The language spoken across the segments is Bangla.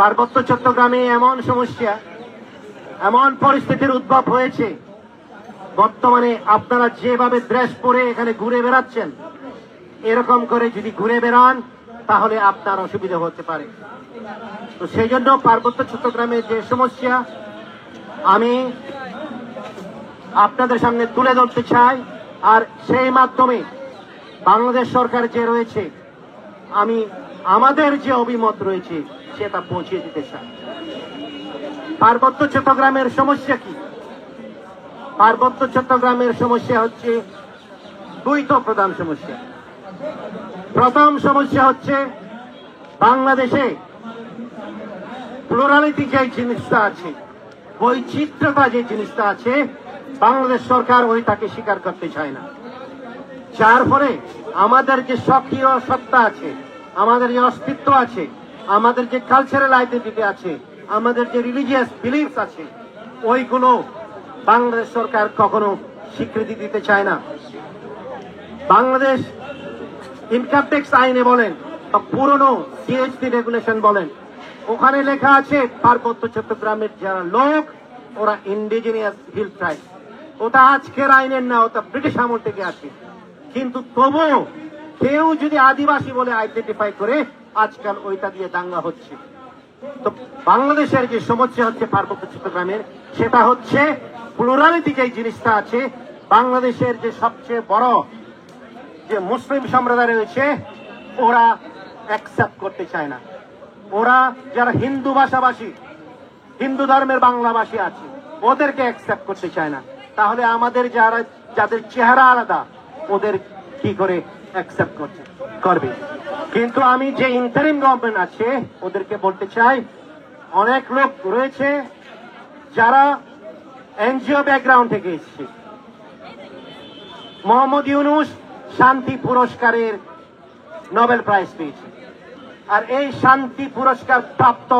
পার্বত্য চট্টগ্রামে এমন সমস্যা, এমন পরিস্থিতির উদ্ভব হয়েছে, বর্তমানে আপনারা যেভাবে ড্রেস পরে এখানে ঘুরে বেড়াচ্ছেন, এরকম করে যদি ঘুরে বেড়ান তাহলে আপনার অসুবিধা হতে পারে। তো সেই জন্য পার্বত্য চট্টগ্রামের যে সমস্যা আমি আপনাদের সামনে তুলে ধরতে চাই, আর সেই মাধ্যমে বাংলাদেশ সরকার যে রয়েছে, আমি আমাদের যে অভিমত রয়েছে সেটা পৌঁছে দিতে চাই। পার্বত্য চট্টগ্রামের সমস্যা কি? পার্বত্য চট্টগ্রামের সমস্যা হচ্ছে দুইটা প্রধান সমস্যা। প্রথম সমস্যা হচ্ছে বাংলাদেশে প্লুরালিটি যে জিনিসটা আছে, বৈচিত্র্যতা যে জিনিসটা আছে, বাংলাদেশ সরকার ওইটাকে স্বীকার করতে চায় না। যার ফলে আমাদের যে সক্রিয় সত্তা আছে, আমাদের যে অস্তিত্ব আছে, আমাদের যে কালচারাল আইডেন্টিটি আছে, আমাদের যে রিলিজিয়াস বিলিফস আছে, ওইগুলো বাংলাদেশ সরকার কখনো স্বীকৃতি দিতে চায় না। বাংলাদেশ ইনকাম ট্যাক্স আইনে বলেন, পুরনো সিএসটি রেগুলেশন বলেন, ওখানে লেখা আছে পার্বত্য চট্টগ্রামের যারা লোক ওরা ইন্ডিজিনিয়াস হিল ট্রাইব। ওটা আজকের আইনের না, ওটা ব্রিটিশ আমল থেকে আসে। কিন্তু তবুও কেউ যদি আদিবাসী বলে আইডেন্টিফাই করে, আজকাল ওইটা দিয়ে দাঙ্গা হচ্ছে। তো বাংলাদেশের যে সমস্যা হচ্ছে পার্বত্য চট্টগ্রামের, সেটা হচ্ছে প্লুরালিটি যে জিনিসটা আছে, বাংলাদেশের যে সবচেয়ে বড় যে মুসলিম সম্প্রদায় রয়েছে ওরা অ্যাকসেপ্ট করতে চায় না। ওরা যারা হিন্দু ভাষাভাষী, হিন্দু ধর্মের বাংলাভাষী আছে, ওদেরকে অ্যাকসেপ্ট করতে চায় না। তাহলে আমাদের যারা যাদের চেহারা আলাদা, ওদের কি করে অ্যাকসেপ্ট করবে? কিন্তু আমি যে ইন্টারিম গভর্নমেন্ট আছে ওদেরকে বলতে চাই, অনেক লোক রয়েছে যারা এনজিও ব্যাকগ্রাউন্ড থেকে এসেছে। মোহাম্মদ ইউনূস শান্তি পুরস্কারের নোবেল প্রাইজ পেয়েছে, আর এই শান্তি পুরস্কার প্রাপ্ত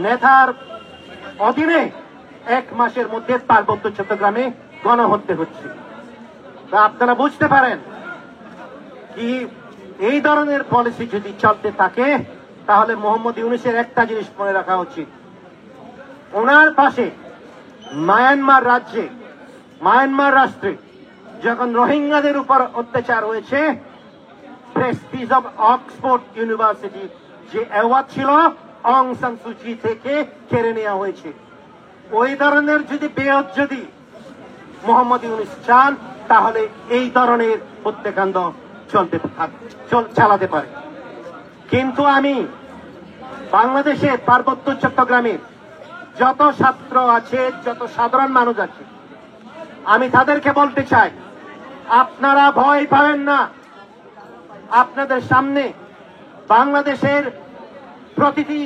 নেতার অধীনে 1 মাসের মধ্যে পার্বত্য চট্টগ্রামে গণহত্যা হচ্ছে। তা আপনারা বুঝতে পারেন কি এই ধরনের পলিসি যদি চলতে থাকে, তাহলে মোহাম্মদ ইউনূসের একটা জিনিস মনে রাখা উচিত, ওনার পাশে মায়ানমার রাষ্ট্রে যখন রোহিঙ্গাদের উপর অত্যাচার হয়েছে, প্রেস্টিজ অফ অক্সফোর্ড ইউনিভার্সিটি যে অ্যাওয়ার্ড ছিল অং সান সুচি থেকে কেড়ে নেওয়া হয়েছে। ওই ধরনের যদি বেইজ্জতি মোহাম্মদ ইউনূস চান, তাহলে এই ধরনের হত্যাকাণ্ড চালাতে পারে। কিন্তু আমি বাংলাদেশে পার্বত্য চট্টগ্রামের যত ছাত্র আছে, যত সাধারণ মানুষ আছে, আমি তাদেরকে বলতে চাই, আপনারা ভয় পাবেন না। আপনাদের সামনে বাংলাদেশের প্রতিটি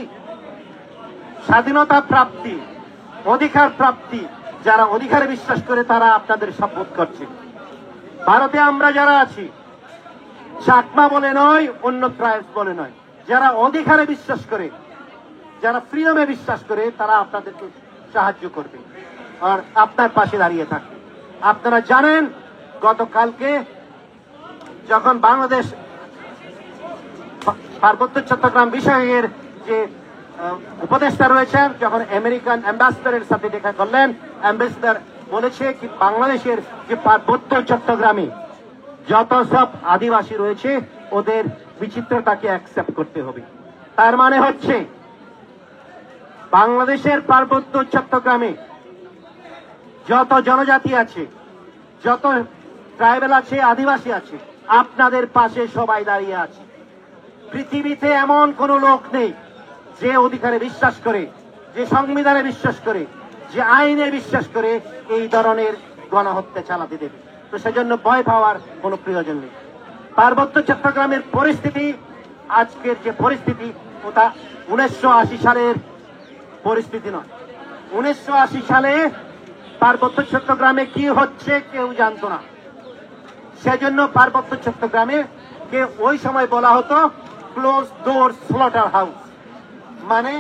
স্বাধীনতা প্রাপ্তি, অধিকার প্রাপ্তি, যারা অধিকারে বিশ্বাস করে তারা আপনাদের শপথ করছে। ভারতে আমরা যারা আছি, চাকমা বলে নয়, অন্য ট্রাইবস বলে নয়, যারা অধিকারে বিশ্বাস করে, যারা ফ্রিডমে বিশ্বাস করে, তারা আপনাদেরকে সাহায্য করবে আর আপনার পাশে দাঁড়িয়ে থাকবে। আপনারা জানেন গতকালকে যখন বাংলাদেশ পার্বত্য চট্টগ্রাম বিষয়ের যে উপদেষ্টা রয়েছেন, যখন আমেরিকান অ্যাম্বাসেডারের সাথে দেখা করলেন, অ্যাম্বাসেডার বলেছে কি বাংলাদেশের যে পার্বত্য চট্টগ্রামে যত সব আদিবাসী রয়েছে ওদের বিচিত্রতাকে অ্যাকসেপ্ট করতে হবে। তার মানে হচ্ছে বাংলাদেশের পার্বত্য চট্টগ্রামে যত জনজাতি আছে, যত ট্রাইবেল আছে, আদিবাসী আছে, আপনাদের পাশে সবাই দাঁড়িয়ে আছে। পৃথিবীতে এমন কোন লোক নেই যে অধিকারে বিশ্বাস করে, যে সংবিধানে বিশ্বাস করে, যে আইনে বিশ্বাস করে এই ধরনের গণহত্যা চালাতে দেবে। তো সেজন্য ভয় পাওয়ার কোনো প্রয়োজন নেই। পার্বত্য চট্টগ্রামের পরিস্থিতি, আজকের যে পরিস্থিতি, ওটা 1980 সালের পরিস্থিতি নয়। 1980 সালে পার্বত্য চট্টগ্রামে কি হচ্ছে কেউ জানতো না। সেজন্য পার্বত্য চট্টগ্রামে কে ওই সময় বলা হতো ক্লোজ ডোর স্লটার হাউস, মানে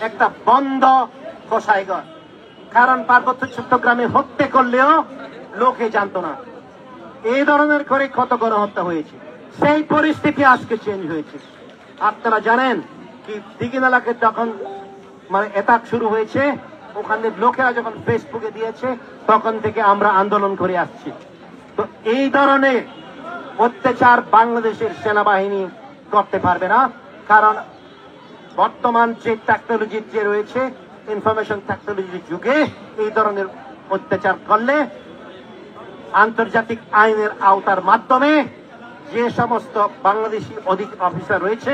একটা বন্ধ কসাইঘর। কারণ পার্বত্য চট্টগ্রামে হত্যা করলেও লোকে জানতো না। এই ধরনের করে কত গণহত্যা হয়েছে। সেই পরিস্থিতি আজকে চেঞ্জ হয়েছে। আপনারা জানেন কি দিঘিনালাকে যখন মানে অ্যাটাক শুরু হয়েছে, ওখানে লোকেরা যখন ফেসবুকে দিয়েছে, তখন থেকে আমরা আন্দোলন করে আসছি। তো এই ধরনের অত্যাচার বাংলাদেশের সেনাবাহিনী করতে পারবে না, কারণ বর্তমান যে টেকনোলজি যে রয়েছে, ইনফরমেশন টেকনোলজির যুগে এই ধরনের অত্যাচার করলে আন্তর্জাতিক আইনের আওতার মাধ্যমে যে সমস্ত বাংলাদেশি অফিসার রয়েছে,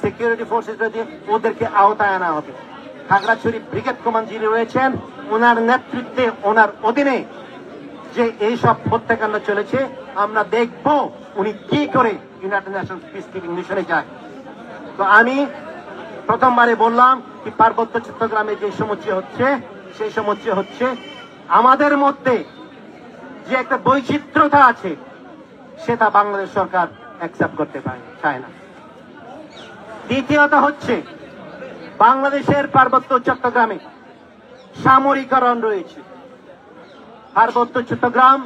সিকিউরিটি ফোর্সেস রয়েছে, ওদেরকে আওতায় আনা হবে। খাগড়াছড়ি ব্রিগেড কমান্ড যিনি রয়েছেন, ওনার নেতৃত্বে, ওনার অধীনে যে এইসব হত্যাকাণ্ড চলেছে, আমরা দেখব উনি কি করে ইউনাইটেড নেশনস পিস কিপিং মিশনে যায়। তো আমি প্রথমবারে বললাম কি পার্বত্য চট্টগ্রামে যে সমস্যা হচ্ছে, সেই সমস্যা হচ্ছে আমাদের মধ্যে যে একটা বৈচিত্র্যতা আছে, সেটা বাংলাদেশ সরকার অ্যাকসেপ্ট করতে চায় না। দ্বিতীয়ত হচ্ছে বাংলাদেশের পার্বত্য চট্টগ্রামে সামরিকরণ রয়েছে। পার্বত্য চট্টগ্রাম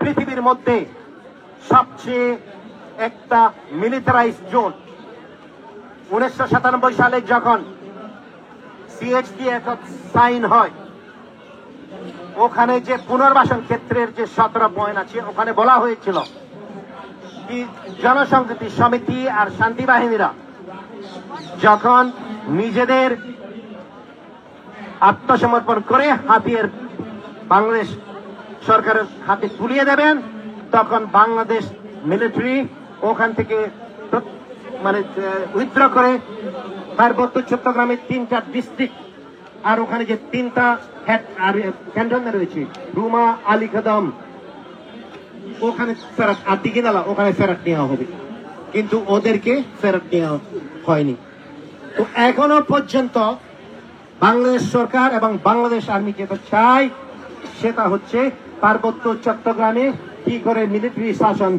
পৃথিবীর মধ্যে সবচেয়ে একটা মিলিটারাইজ জোন। 1997 সালে যখন সিএইচডি সাইন হয়, ওখানে যে পুনর্বাসন ক্ষেত্রের যে 17 পয়েন্ট আছে, ওখানে বলা হয়েছিল কি জনসংহতি সমিতি আর শান্তি বাহিনীরা যখন নিজেদের আত্মসমর্পণ করে হাতিয়ার বাংলাদেশ সরকারের হাতে তুলিয়ে দেবেন, তখন বাংলাদেশ মিলিটারি ওখান থেকে মানে উইথড্র করে পার্বত্য চট্টগ্রামের 3টা ডিস্ট্রিক্ট আর ওখানে যে 3টা ক্যান্টনমেন্ট রয়েছে, রুমা, আলী কদম, ওখানে ফেরত, আর দিঘিনালা, ওখানে ফেরত নেওয়া হবে। কিন্তু ওদেরকে ফেরত নেওয়া হয়নি। তো এখনো পর্যন্ত বাংলাদেশ সরকার এবং বাংলাদেশ আর্মি যেটা চায়, সেটা হচ্ছে পার্বত্য চট্টগ্রামে কি করে মিলিটারি শাসন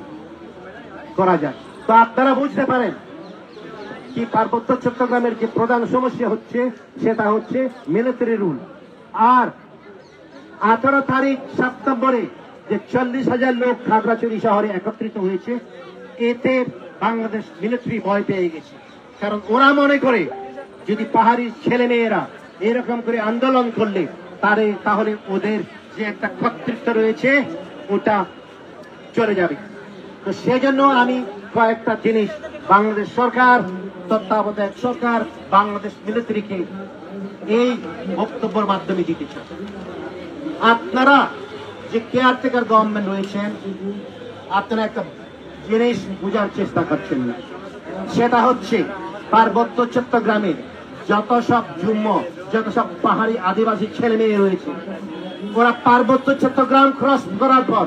করা যায়। তো আপনারা বুঝতে পারেন কি পার্বত্য চট্টগ্রামের যে প্রধান সমস্যা হচ্ছে, সেটা হচ্ছে মিলিটারি রুল। আর 18 তারিখ সেপ্টেম্বরে যে 40,000 লোক খাগড়াছড়ি শহরে একত্রিত হয়েছে, এতে বাংলাদেশ মিলিটারি ভয় পেয়ে গেছে। কারণ ওরা মনে করে যদি পাহাড়ি ছেলে মেয়েরা এরকম করে আন্দোলন করলে তাহলে ওদের যে একটা কর্তৃত্ব রয়েছে ওটা চলে যাবে। তো সেজন্য আমি কয়েকটা জিনিস বাংলাদেশ সরকার, তত্ত্বাবধায়ক সরকার, বাংলাদেশ মিলিটারিকে এই বক্তব্যের মাধ্যমে দিতে চাই। আপনারা যে কেয়ারটেকার গভর্নমেন্ট রয়েছেন, আপনারা একটা জিনিস বোঝার চেষ্টা করছেন না, সেটা হচ্ছে পার্বত্য চট্টগ্রামের যত সব জুম্ম, যত সব পাহাড়ি আদিবাসী ছেলে মেয়ে রয়েছে, ওরা পার্বত্য চট্টগ্রাম ক্রস করার পর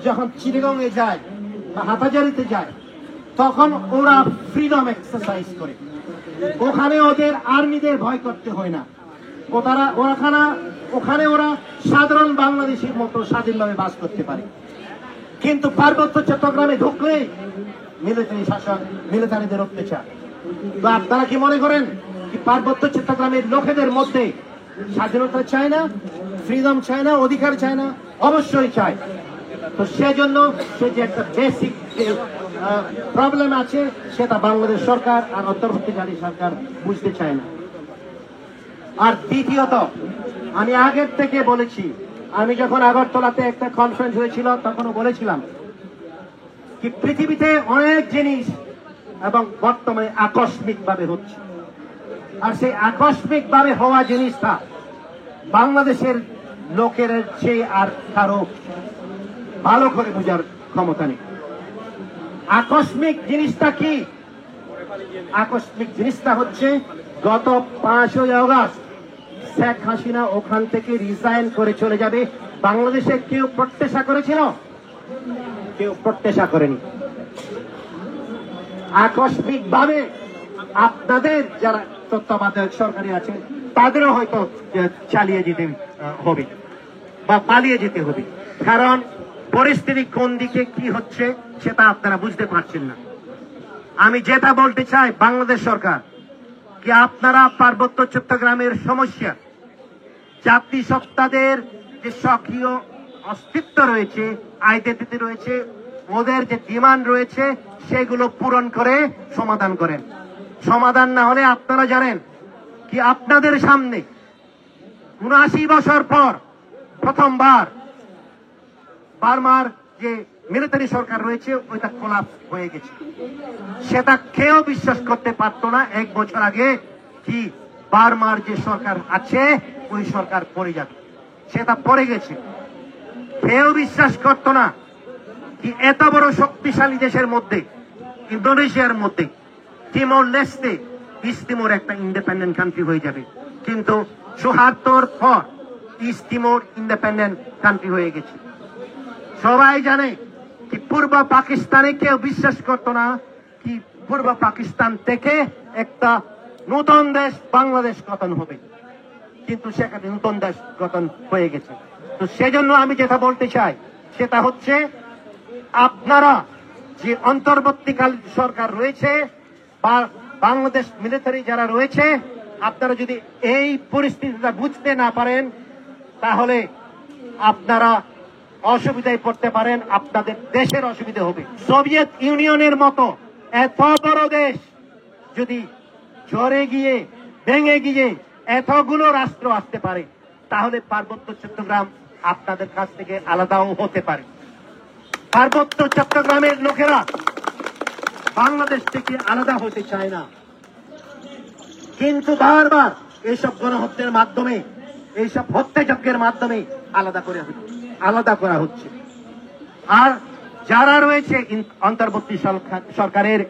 যখন চিটাগং এ যায় বা হাটহাজারীতে যায়, তখন ওরা ফ্রিডম এক্সারসাইজ করে। ওখানে ওদের আর্মিদের ভয় করতে হয় না। ওখানে ওরা সাধারণ বাংলাদেশের মতো স্বাধীনভাবে বাস করতে পারে। কিন্তু পার্বত্য চট্টগ্রামে ঢুকলে মিলিটারি শাসন, মিলিটারিদের অত্যাচার। তো আপনারা কি মনে করেন কি পার্বত্য চট্টগ্রামের লোকেদের মধ্যে স্বাধীনতা চায় না, ফ্রিডম চায় না, অধিকার চায় না? অবশ্যই চায়। তো সেজন্য সে যে একটা বেসিক প্রবলেম আছে, সেটা বাংলাদেশ সরকার আর অন্তর্বর্তীকালীন সরকার বুঝতে চায় না। আর দ্বিতীয়ত, আমি আগের থেকে বলেছি, আমি যখন আগরতলাতে একটা কনফারেন্স হয়েছিল তখনও বলেছিলাম কি পৃথিবীতে অনেক জিনিস এবং বর্তমানে আকস্মিক ভাবে হচ্ছে, আর সেই আকস্মিক ভাবে হওয়া জিনিসটা বাংলাদেশের লোকের চেয়ে আর কারো ভালো করে বোঝার ক্ষমতা নেই। আকস্মিক জিনিসটা কি? আকস্মিক জিনিসটা হচ্ছে গত 5ই আগস্ট শেখ হাসিনা ওখান থেকে রিজাইন করে চলে যাবে। বাংলাদেশে কেউ প্রত্যাশা করেছিল? কেউ প্রত্যাশা করেনি। আকস্মিক ভাবে আপনাদের যারা তত্ত্বাবধায়ক সরকারি আছেন, তাদেরও হয়তো চালিয়ে যেতে হবে বা পালিয়ে যেতে হবে, কারণ পরিস্থিতি কোন দিকে কি হচ্ছে সেটা আপনারা বুঝতে পারছেন না। আমি যেটা বলতে চাই, বাংলাদেশ সরকার কি আপনারা পার্বত্য চট্টগ্রামের সমস্যা, জাতিসত্তাদের যে স্বকীয় অস্তিত্ব রয়েছে, আইডেন্টিটি রয়েছে, ওদের যে ডিমান্ড রয়েছে, সেগুলো পূরণ করে সমাধান করেন। সমাধান না হলে আপনারা জানেন কি আপনাদের সামনে ৭৯ বছর পর প্রথমবার বার্মার যে মিলিটারি সরকার রয়েছে ওইটা কোলাপস হয়ে গেছে। সেটা কেউ বিশ্বাস করতে পারতো না ১ বছর আগে কি বার্মার যে সরকার আছে ওই সরকার পড়ে যাবে। সেটা পড়ে গেছে। কেউ বিশ্বাস করতো না কি এত বড় শক্তিশালী দেশের মধ্যে, ইন্দোনেশিয়ার মধ্যে তিমোর লেস্তে ইস্ট তিমোর একটা ইন্ডিপেন্ডেন্ট কান্ট্রি হয়ে যাবে। কিন্তু ৭৪ পর ইস্ট তিমোর ইন্ডিপেন্ডেন্ট কান্ট্রি হয়ে গেছে। সবাই জানে কি পূর্ব পাকিস্তানে কেউ বিশ্বাস করতো না কি পূর্ব পাকিস্তান থেকে একটা নতুন দেশ বাংলাদেশ গঠন হবে, কিন্তু সেখানে নতুন দেশ গঠন হয়ে গেছে। তো সেজন্য আমি যেটা বলতে চাই সেটা হচ্ছে আপনারা যে অন্তর্বর্তীকালীন সরকার রয়েছে বা বাংলাদেশ মিলিটারি যারা রয়েছে, আপনারা যদি এই পরিস্থিতিটা বুঝতে না পারেন তাহলে আপনারা অসুবিধায় পড়তে পারেন, আপনাদের দেশের অসুবিধা হবে। সোভিয়েত ইউনিয়নের মতো এত বড় দেশ যদি ঝরে গিয়ে ভেঙে গিয়ে এতগুলো রাষ্ট্র আসতে পারে তাহলে পার্বত্য চট্টগ্রাম আপনাদের কাছ থেকে আলাদাও হতে পারে। পার্বত্য চট্টগ্রামের লোকেরা বাংলাদেশ থেকে আলাদা হতে চায় না, কিন্তু বারবার এইসব গণহত্যার মাধ্যমে, এইসব হত্যাযজ্ঞের মাধ্যমে আলাদা করা হচ্ছে। আর যারা রয়েছে অন্তর্বর্তী সরকারের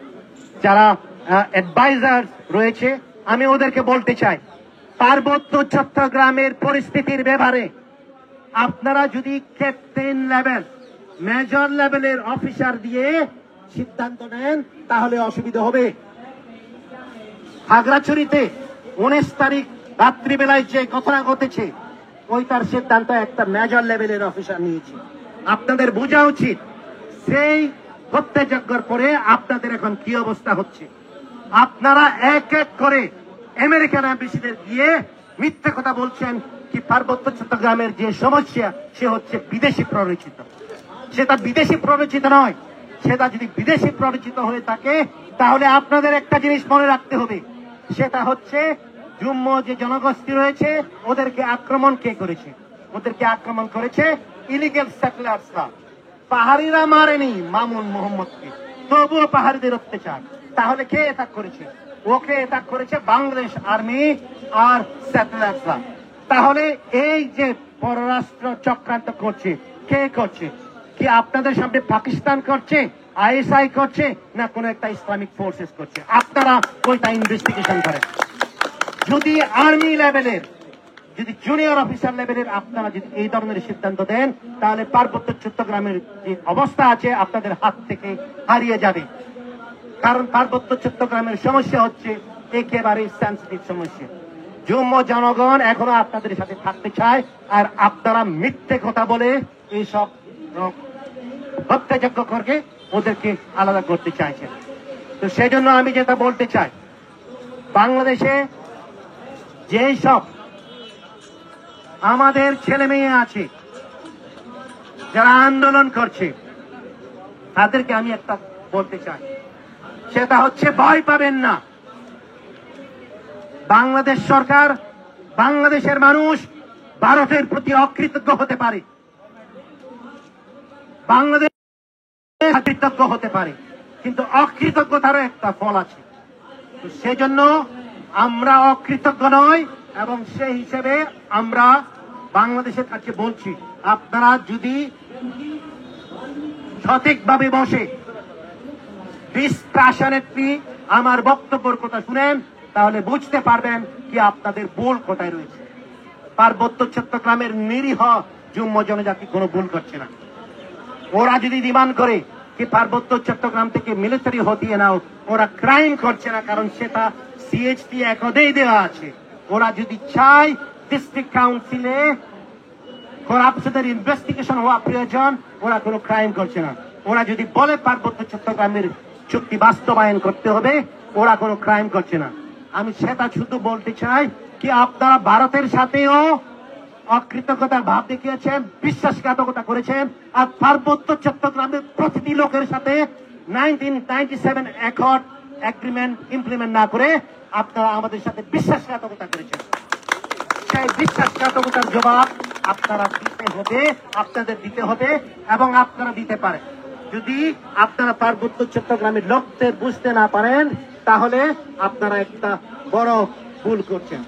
যারা অ্যাডভাইজার রয়েছে, আমি ওদেরকে বলতে চাই পার্বত্য চট্টগ্রামের পরিস্থিতির ব্যাপারে আপনারা যদি ক্যাপ্টেন লেভেল, মেজর লেভেলের অফিসার দিয়ে সিদ্ধান্ত নেন তাহলে অসুবিধা হবে। খাগড়াছড়িতে ১৯ তারিখ রাত্রিবেলায় যে ঘটনা ঘটেছে ওইটার সিদ্ধান্ত একটা মেজর লেভেলের অফিসার নিয়েছে। আপনাদের বোঝা উচিত সেই হত্যাযজ্ঞের পরে আপনাদের এখন কি অবস্থা হচ্ছে। আপনারা এক এক করে আমেরিকান এম্বাসিতে গিয়ে মিথ্যে কথা বলছেন কি পার্বত্য চট্টগ্রামের যে সমস্যা সে হচ্ছে বিদেশি প্ররোচিত। সেটা বিদেশি প্ররোচিত নয়। সেটা যদি বিদেশি প্ররোচিত হয়ে থাকে তাহলে আপনাদের একটা জিনিস মনে রাখতে হবে, সেটা হচ্ছে জুম্ম যে জনগোষ্ঠী রয়েছে ওদেরকে আক্রমণ কে করেছে? ওদেরকে আক্রমণ করেছে ইলিগেল সেটেলার্সরা। পাহাড়িরা মারেনি মামুন মোহাম্মদকে, তবুও পাহাড়িদের অত্যাচার। তাহলে কে এটা করেছে? ওকে এটা করেছে বাংলাদেশ আর্মি আর সেটেলার্সরা। তাহলে এই যে পররাষ্ট্র চক্রান্ত করছে কে করছে? কি আপনাদের সামনে পাকিস্তান করছে, আইএসআই করছে, না কোন একটা ইসলামিক ফোর্সেস করছে? আপনারা ওইটা ইনভেস্টিগেশন করেন। যদি আর্মি লেভেলের, যদি জুনিয়র অফিসার লেভেলের আপনারা যদি এই ধরনের সিদ্ধান্ত দেন তাহলে পার্বত্য চট্টগ্রামের যে অবস্থা আছে আপনাদের হাত থেকে হারিয়ে যাবে। কারণ পার্বত্য চট্টগ্রামের সমস্যা হচ্ছে একেবারে সেন্সিটিভ সমস্যা। জুম্ম জনগণ এখনো আপনাদের সাথে থাকতে চায়, আর আপনারা মিথ্যে কথা বলে এইসব হত্যাযজ্ঞ করে ওদেরকে আলাদা করতে চাইছেন। তো সেই জন্য আমি যেটা বলতে চাই, বাংলাদেশে যেই সব আমাদের ছেলে মেয়ে আছে যারা আন্দোলন করছে তাদেরকে আমি একটা বলতে চাই, সেটা হচ্ছে ভয় পাবেন না। বাংলাদেশ সরকার, বাংলাদেশের মানুষ ভারতের প্রতি অকৃতজ্ঞ হতে পারে, বাংলাদেশ কৃতজ্ঞ হতে পারে, কিন্তু অকৃতজ্ঞতারও একটা ফল আছে। সেজন্য আমরা অকৃতজ্ঞ নই, এবং সেই হিসেবে আমরা বাংলাদেশের কাছে বলছি আপনারা যদি সঠিকভাবে বসে ডিসপ্যাশনেটলি আমার বক্তব্যের কথা শুনেন তাহলে বুঝতে পারবেন কি আপনাদের ভুল কোথায় রয়েছে। পার্বত্য চট্টগ্রামের নিরীহ জুম্ম জনজাতি কোনো ভুল করছে না। ওরা যদি ডিমান্ড করে কি পার্বত্য চট্টগ্রাম থেকে মিলিটারি হটিয়ে নাও, ওরা ক্রাইম করছে না, কারণ সেটা সিএইচটি একদেই দেওয়া আছে। ওরা যদি চায় ডিস্ট্রিক্ট কাউন্সিলে করাপশনের ইনভেস্টিগেশন হওয়া প্রয়োজন, ওরা কোনো ক্রাইম করছে না। ওরা যদি বলে পার্বত্য চট্টগ্রামের চুক্তি বাস্তবায়ন করতে হবে, ওরা কোনো ক্রাইম করছে না। আমি সেটা শুধু বলতে চাই কি আপনারা ভারতের সাথেও অকৃতজ্ঞতার ভাব দেখিয়েছেন, বিশ্বাসঘাতকতা করেছেন, আর পার্বত্য চট্টগ্রামের প্রতিটি লোকের সাথে 1997 অ্যাকর্ড এগ্রিমেন্ট ইমপ্লিমেন্ট না করে আপনারা আমাদের সাথে বিশ্বাসঘাতকতা করেছেন। সেই বিশ্বাসঘাতকতার জবাব আপনারা দিতে হবে, আপনাদের দিতে হবে এবং আপনারা দিতে পারেন। যদি আপনারা পার্বত্য চট্টগ্রামের লোকদের বুঝতে না পারেন তাহলে আপনারা একটা বড় ভুল করছেন।